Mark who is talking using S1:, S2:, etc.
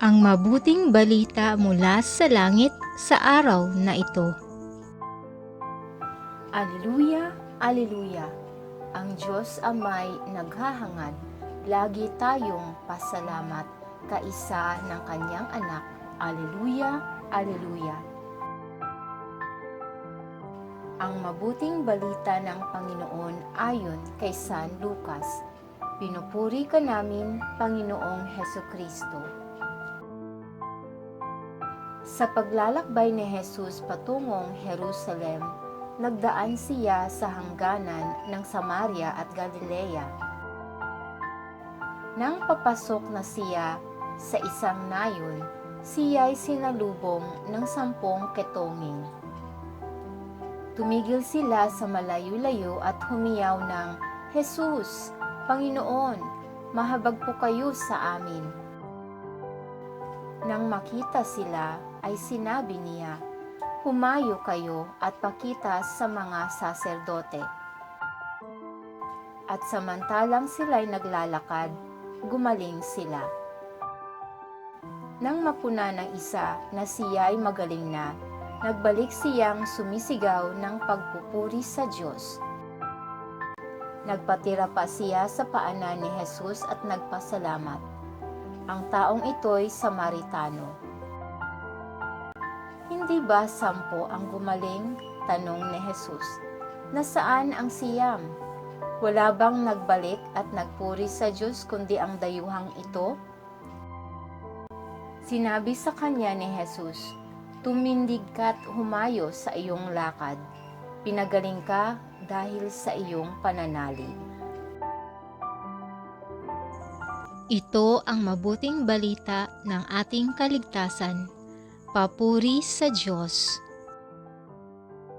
S1: Ang mabuting balita mula sa langit sa araw na ito.
S2: Aleluya, aleluya! Ang Diyos Ama'y naghahangad, lagi tayong pasalamat, kaisa ng Kanyang anak. Aleluya, aleluya! Ang mabuting balita ng Panginoon ayon kay San Lucas. Pinupuri ka namin, Panginoong Hesukristo. Sa paglalakbay ni Jesus patungong Jerusalem, nagdaan siya sa hangganan ng Samaria at Galilea. Nang papasok na siya sa isang nayon, siya'y sinalubong ng 10 ketonging. Tumigil sila sa malayo-layo at humiyaw ng, "Jesus, Panginoon, mahabag po kayo sa amin." Nang makita sila, ay sinabi niya, "Humayo kayo at pakita sa mga saserdote." At samantalang sila'y naglalakad, gumaling sila. Nang mapuna ng isa na siya'y magaling na, nagbalik siyang sumisigaw ng pagpupuri sa Diyos. Nagpatira pa siya sa paanan ni Jesus at nagpasalamat. Ang taong ito'y Samaritano. "Hindi ba 10 ang gumaling?" tanong ni Jesus. "Nasaan ang siyam? Wala bang nagbalik at nagpuri sa Diyos kundi ang dayuhang ito?" Sinabi sa kanya ni Jesus, "Tumindig ka't humayo sa iyong lakad. Pinagaling ka dahil sa iyong pananalig."
S1: Ito ang mabuting balita ng ating kaligtasan. Papuri sa Diyos.